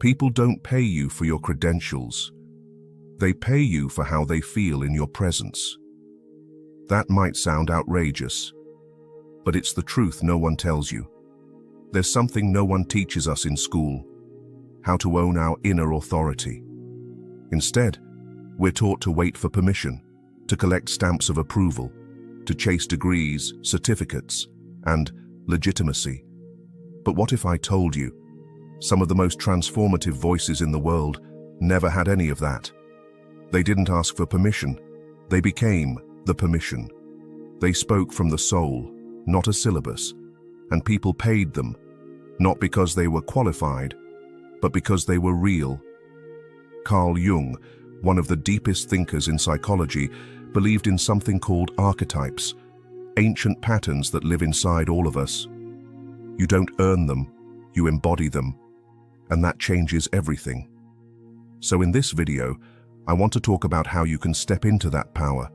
People don't pay you for your credentials. They pay you for how they feel in your presence. That might sound outrageous, but it's the truth no one tells you. There's something no one teaches us in school: how to own our inner authority. Instead, we're taught to wait for permission, to collect stamps of approval, to chase degrees, certificates, and legitimacy. But what if I told you some of the most transformative voices in the world never had any of that? They didn't ask for permission. They became the permission. They spoke from the soul, not a syllabus, and people paid them, not because they were qualified, but because they were real. Carl Jung, one of the deepest thinkers in psychology, believed in something called archetypes, ancient patterns that live inside all of us. You don't earn them, you embody them, and that changes everything. So in this video, I want to talk about how you can step into that power,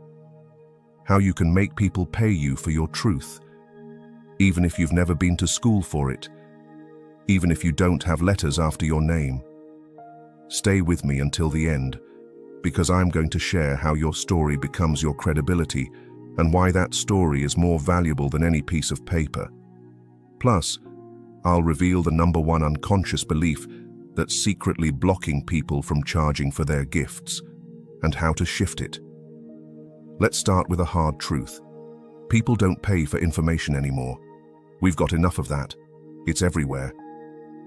how you can make people pay you for your truth, even if you've never been to school for it, even if you don't have letters after your name. Stay with me until the end, because I'm going to share how your story becomes your credibility and why that story is more valuable than any piece of paper. Plus, I'll reveal the #1 unconscious belief that's secretly blocking people from charging for their gifts, and how to shift it. Let's start with a hard truth. People don't pay for information anymore. We've got enough of that. It's everywhere.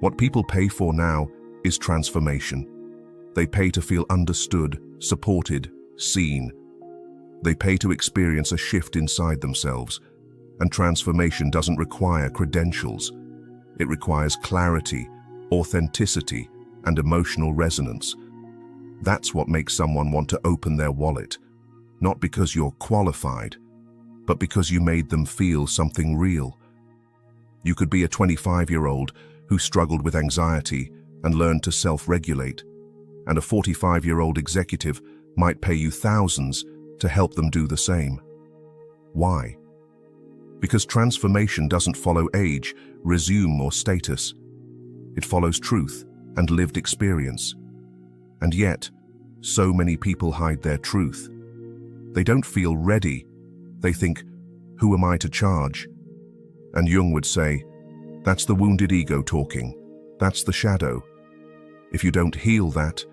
What people pay for now is transformation. They pay to feel understood, supported, seen. They pay to experience a shift inside themselves. And transformation doesn't require credentials. It requires clarity, authenticity, and emotional resonance. That's what makes someone want to open their wallet, not because you're qualified, but because you made them feel something real. You could be a 25-year-old who struggled with anxiety and learned to self-regulate, and a 45-year-old executive might pay you thousands to help them do the same. Why? Because transformation doesn't follow age, resume, or status. It follows truth and lived experience. And yet, so many people hide their truth. They don't feel ready. They think, who am I to charge? And Jung would say, that's the wounded ego talking. That's the shadow. If you don't heal that,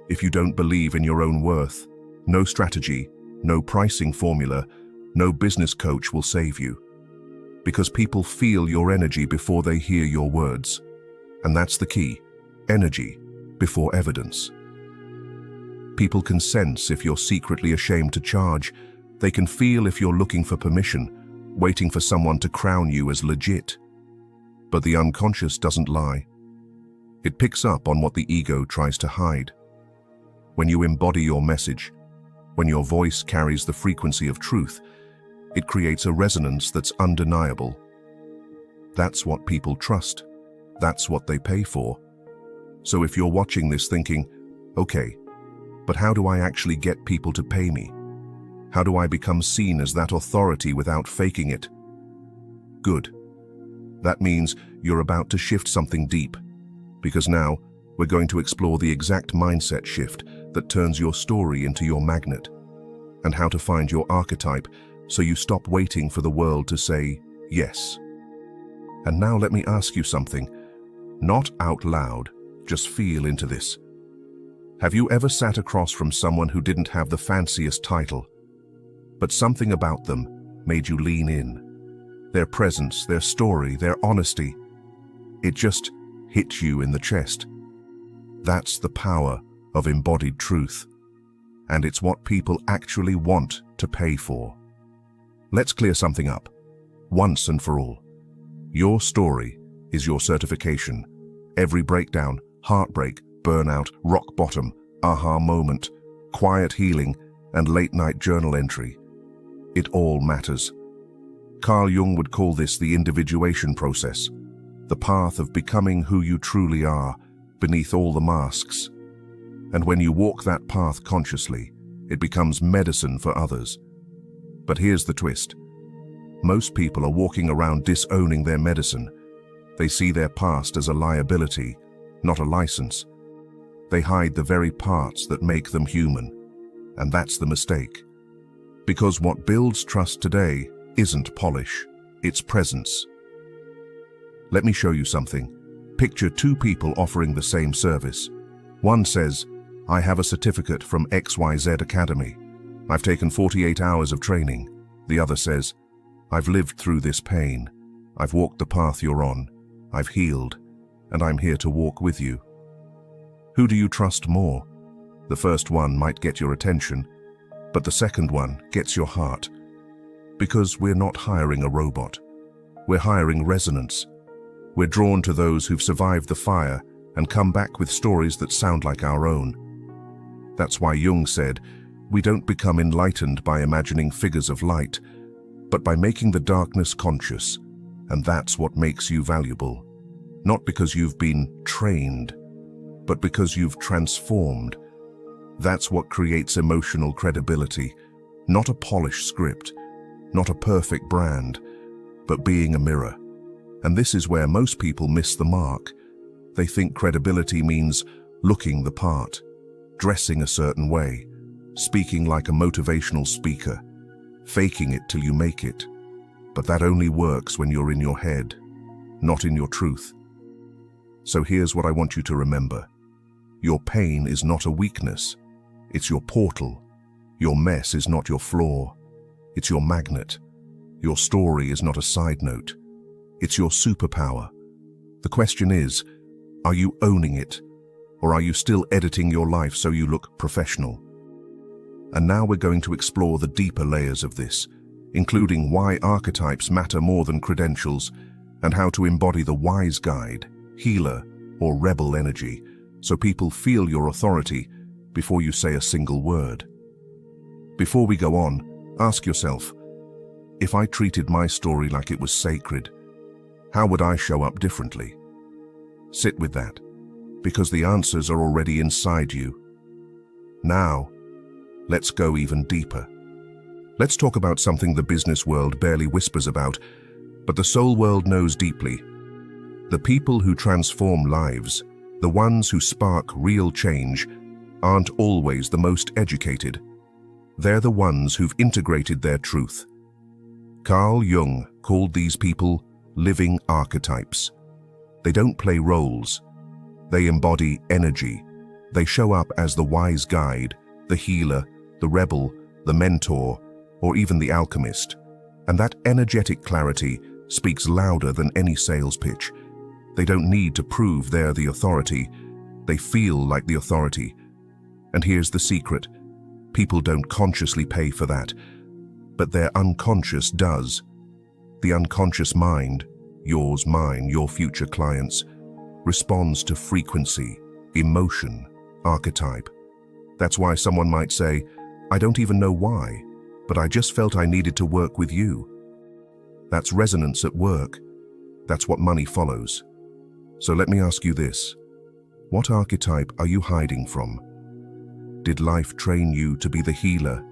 if you don't believe in your own worth, no strategy, no pricing formula, no business coach will save you. Because people feel your energy before they hear your words. And that's the key. Energy before evidence. People can sense if you're secretly ashamed to charge. They can feel if you're looking for permission, waiting for someone to crown you as legit. But the unconscious doesn't lie. It picks up on what the ego tries to hide. When you embody your message, when your voice carries the frequency of truth, it creates a resonance that's undeniable. That's what people trust. That's what they pay for. So if you're watching this thinking, okay, but how do I actually get people to pay me? How do I become seen as that authority without faking it? Good. That means you're about to shift something deep, because now we're going to explore the exact mindset shift that turns your story into your magnet, and how to find your archetype so you stop waiting for the world to say yes. And now let me ask you something, not out loud, just feel into this. Have you ever sat across from someone who didn't have the fanciest title, but something about them made you lean in? Their presence, their story, their honesty, it just hit you in the chest. That's the power of embodied truth, and it's what people actually want to pay for. Let's clear something up, once and for all. Your story is your certification. Every breakdown, heartbreak, burnout, rock bottom, aha moment, quiet healing, and late-night journal entry. It all matters. Carl Jung would call this the individuation process, the path of becoming who you truly are, beneath all the masks. And when you walk that path consciously, it becomes medicine for others. But here's the twist. Most people are walking around disowning their medicine. They see their past as a liability, not a license. They hide the very parts that make them human. And that's the mistake. Because what builds trust today isn't polish, it's presence. Let me show you something. Picture two people offering the same service. One says, "I have a certificate from XYZ Academy. I've taken 48 hours of training." The other says, "I've lived through this pain. I've walked the path you're on. I've healed, and I'm here to walk with you." Who do you trust more? The first one might get your attention, but the second one gets your heart. Because we're not hiring a robot. We're hiring resonance. We're drawn to those who've survived the fire and come back with stories that sound like our own. That's why Jung said, "We don't become enlightened by imagining figures of light, but by making the darkness conscious, and that's what makes you valuable. Not because you've been trained, but because you've transformed. That's what creates emotional credibility, not a polished script, not a perfect brand, but being a mirror. And this is where most people miss the mark. They think credibility means looking the part, dressing a certain way, speaking like a motivational speaker, faking it till you make it. But that only works when you're in your head, not in your truth. So here's what I want you to remember. Your pain is not a weakness. It's your portal. Your mess is not your flaw. It's your magnet. Your story is not a side note. It's your superpower. The question is, are you owning it? Or are you still editing your life so you look professional? And now we're going to explore the deeper layers of this, including why archetypes matter more than credentials and how to embody the wise guide, healer, or rebel energy so people feel your authority before you say a single word. Before we go on, ask yourself, if I treated my story like it was sacred, how would I show up differently? Sit with that, because the answers are already inside you. Now, let's go even deeper. Let's talk about something the business world barely whispers about, but the soul world knows deeply. The people who transform lives, the ones who spark real change, aren't always the most educated. They're the ones who've integrated their truth. Carl Jung called these people living archetypes. They don't play roles. They embody energy. They show up as the wise guide, the healer, the rebel, the mentor, or even the alchemist. And that energetic clarity speaks louder than any sales pitch. They don't need to prove they're the authority. They feel like the authority. And here's the secret. People don't consciously pay for that, but their unconscious does. The unconscious mind, yours, mine, your future clients, responds to frequency, emotion, archetype. That's why someone might say, "I don't even know why, but I just felt I needed to work with you." That's resonance at work. That's what money follows. So let me ask you this. What archetype are you hiding from? Did life train you to be the healer,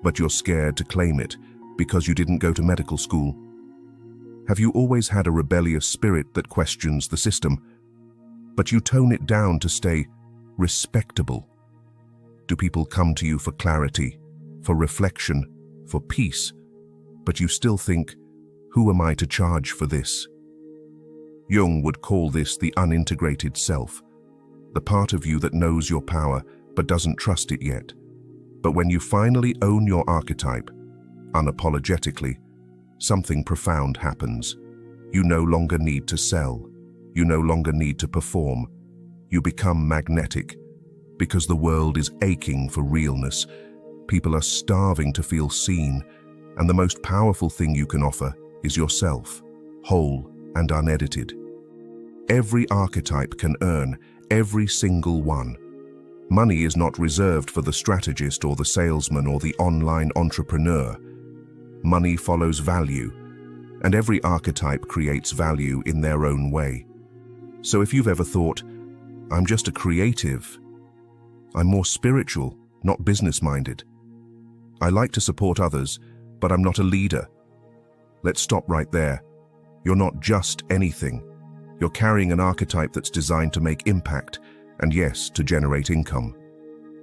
but you're scared to claim it because you didn't go to medical school? Have you always had a rebellious spirit that questions the system, but you tone it down to stay respectable? Do people come to you for clarity, for reflection, for peace, but you still think, who am I to charge for this? Jung would call this the unintegrated self, the part of you that knows your power but doesn't trust it yet. But when you finally own your archetype, unapologetically, something profound happens. You no longer need to sell. You no longer need to perform. You become magnetic, because the world is aching for realness. People are starving to feel seen, and the most powerful thing you can offer is yourself, whole and unedited. Every archetype can earn, every single one. Money is not reserved for the strategist or the salesman or the online entrepreneur. Money follows value, and every archetype creates value in their own way. So if you've ever thought, I'm just a creative, I'm more spiritual, not business-minded. I like to support others, but I'm not a leader. Let's stop right there. You're not just anything. You're carrying an archetype that's designed to make impact, and yes, to generate income.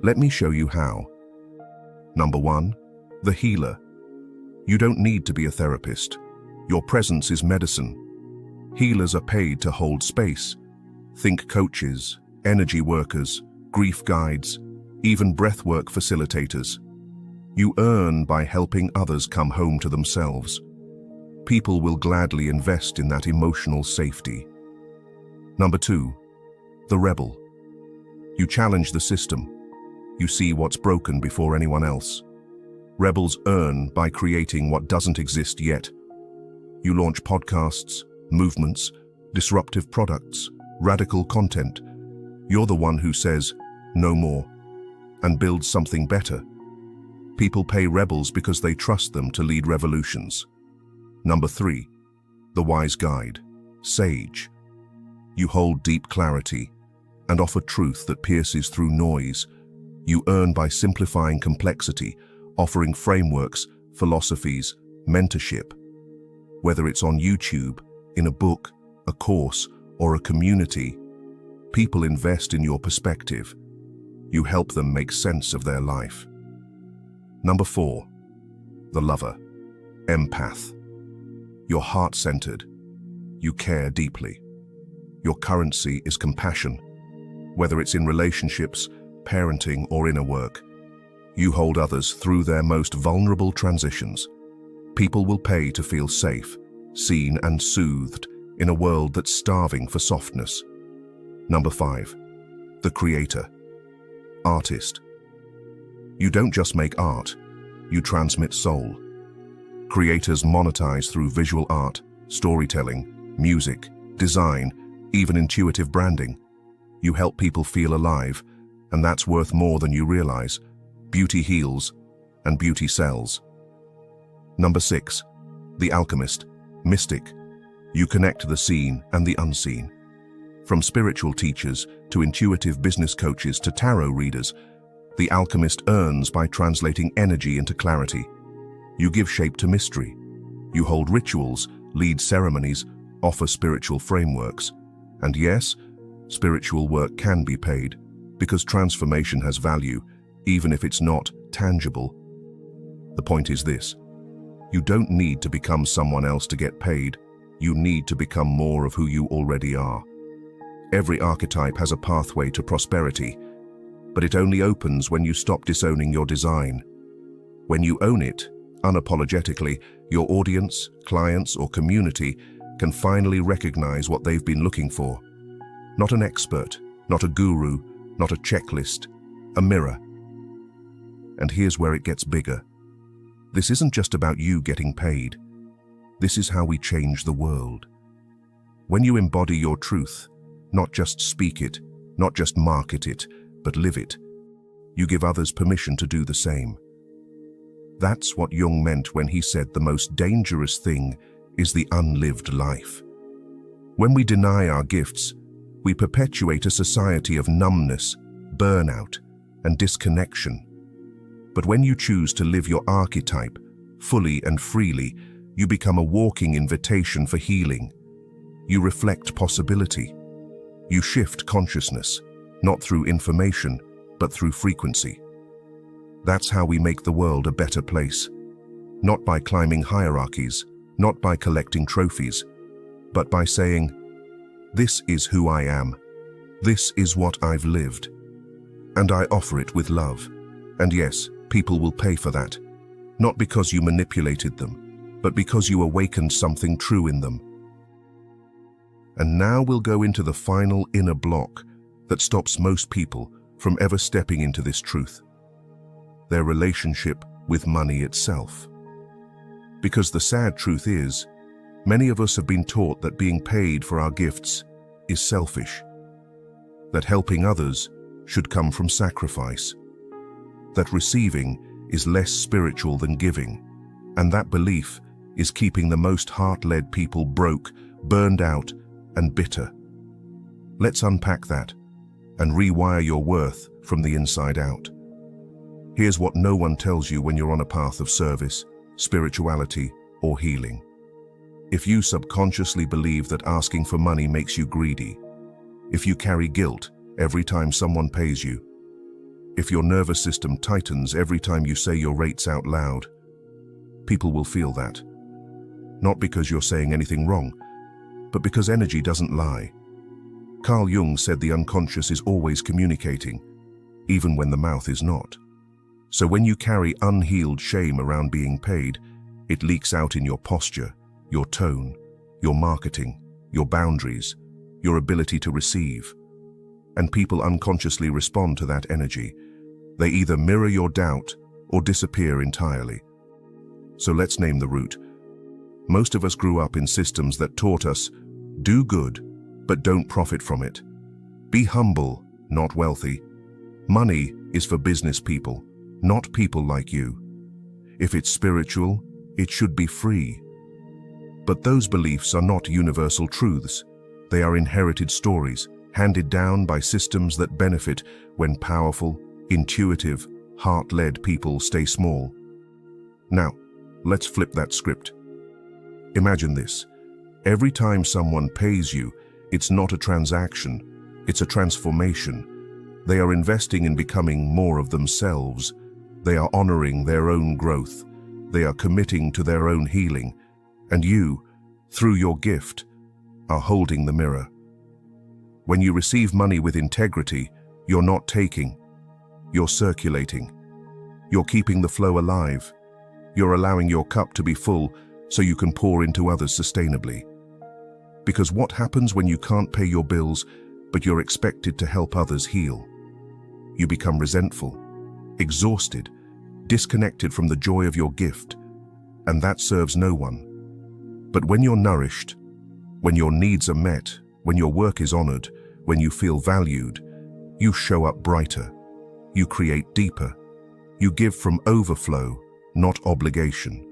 Let me show you how. Number 1, the healer. You don't need to be a therapist. Your presence is medicine. Healers are paid to hold space. Think coaches, energy workers, grief guides, even breathwork facilitators. You earn by helping others come home to themselves. People will gladly invest in that emotional safety. Number 2, the rebel. You challenge the system. You see what's broken before anyone else. Rebels earn by creating what doesn't exist yet. You launch podcasts, movements, disruptive products, radical content. You're the one who says, no more, and builds something better. People pay rebels because they trust them to lead revolutions. Number 3, the wise guide, sage. You hold deep clarity and offer truth that pierces through noise. You earn by simplifying complexity, offering frameworks, philosophies, mentorship. Whether it's on YouTube, in a book, a course, or a community, people invest in your perspective. You help them make sense of their life. Number 4, the lover, empath. You're heart-centered. You care deeply. Your currency is compassion. Whether it's in relationships, parenting, or inner work, you hold others through their most vulnerable transitions. People will pay to feel safe, seen, and soothed in a world that's starving for softness. Number 5, the creator, artist. You don't just make art, you transmit soul. Creators monetize through visual art, storytelling, music, design, even intuitive branding. You help people feel alive, and that's worth more than you realize. Beauty heals, and beauty sells. Number 6, the alchemist, mystic. You connect the seen and the unseen. From spiritual teachers to intuitive business coaches to tarot readers, the alchemist earns by translating energy into clarity. You give shape to mystery. You hold rituals, lead ceremonies, offer spiritual frameworks. And yes, spiritual work can be paid, because transformation has value, even if it's not tangible. The point is this: you don't need to become someone else to get paid. You need to become more of who you already are. Every archetype has a pathway to prosperity, but it only opens when you stop disowning your design. When you own it, unapologetically, your audience, clients, or community can finally recognize what they've been looking for. Not an expert, not a guru, not a checklist, a mirror. And here's where it gets bigger. This isn't just about you getting paid. This is how we change the world. When you embody your truth, not just speak it, not just market it, but live it, you give others permission to do the same. That's what Jung meant when he said the most dangerous thing is the unlived life. When we deny our gifts, we perpetuate a society of numbness, burnout, and disconnection. But when you choose to live your archetype fully and freely, you become a walking invitation for healing. You reflect possibility. You shift consciousness, not through information, but through frequency. That's how we make the world a better place. Not by climbing hierarchies, not by collecting trophies, but by saying, "This is who I am. This is what I've lived. And I offer it with love." And yes, people will pay for that. Not because you manipulated them, but because you awakened something true in them. And now we'll go into the final inner block that stops most people from ever stepping into this truth: their relationship with money itself. Because the sad truth is, many of us have been taught that being paid for our gifts is selfish, that helping others should come from sacrifice, that receiving is less spiritual than giving, and that belief is keeping the most heart-led people broke, burned out, and bitter. Let's unpack that and rewire your worth from the inside out. Here's what no one tells you when you're on a path of service, spirituality, or healing. If you subconsciously believe that asking for money makes you greedy, if you carry guilt every time someone pays you. If your nervous system tightens every time you say your rates out loud, people will feel that. Not because you're saying anything wrong, but because energy doesn't lie. Carl Jung said the unconscious is always communicating, even when the mouth is not. So when you carry unhealed shame around being paid, it leaks out in your posture, your tone, your marketing, your boundaries, your ability to receive. And people unconsciously respond to that energy. They either mirror your doubt or disappear entirely. So let's name the root. Most of us grew up in systems that taught us, do good, but don't profit from it. Be humble, not wealthy. Money is for business people, not people like you. If it's spiritual, it should be free. But those beliefs are not universal truths. They are inherited stories, handed down by systems that benefit when powerful, intuitive, heart-led people stay small. Now, let's flip that script. Imagine this. Every time someone pays you, it's not a transaction, it's a transformation. They are investing in becoming more of themselves. They are honoring their own growth. They are committing to their own healing. And you, through your gift, are holding the mirror. When you receive money with integrity, you're not taking, you're circulating. You're keeping the flow alive. You're allowing your cup to be full so you can pour into others sustainably. Because what happens when you can't pay your bills, but you're expected to help others heal? You become resentful, exhausted, disconnected from the joy of your gift, and that serves no one. But when you're nourished, when your needs are met, when your work is honored, when you feel valued, you show up brighter, you create deeper, you give from overflow, not obligation.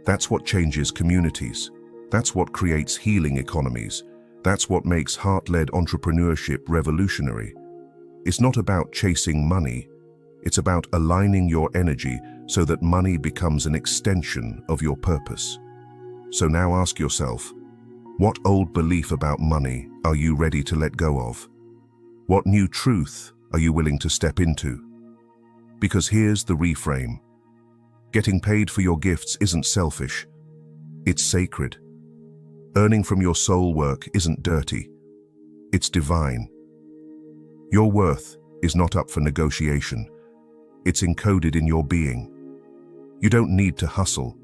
That's what changes communities. That's what creates healing economies. That's what makes heart-led entrepreneurship revolutionary. It's not about chasing money. It's about aligning your energy so that money becomes an extension of your purpose. So now ask yourself, what old belief about money are you ready to let go of? What new truth are you willing to step into? Because here's the reframe. Getting paid for your gifts isn't selfish. It's sacred. Earning from your soul work isn't dirty. It's divine. Your worth is not up for negotiation. It's encoded in your being. You don't need to hustle.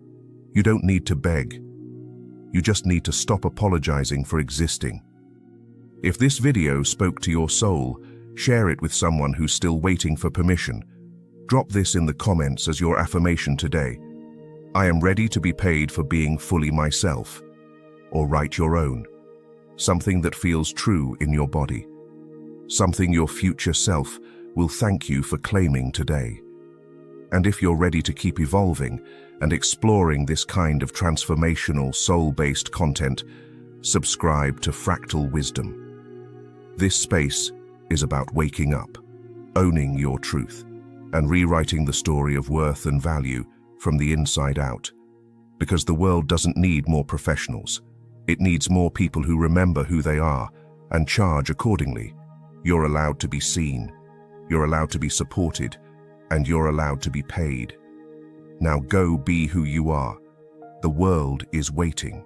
You don't need to beg. You just need to stop apologizing for existing. If this video spoke to your soul, share it with someone who's still waiting for permission. Drop this in the comments as your affirmation today. I am ready to be paid for being fully myself. Or write your own. Something that feels true in your body. Something your future self will thank you for claiming today. And if you're ready to keep evolving and exploring this kind of transformational soul-based content, subscribe to Fractal Wisdom. This space is about waking up, owning your truth, and rewriting the story of worth and value from the inside out. Because the world doesn't need more professionals. It needs more people who remember who they are and charge accordingly. You're allowed to be seen, you're allowed to be supported, and you're allowed to be paid. Now go be who you are. The world is waiting.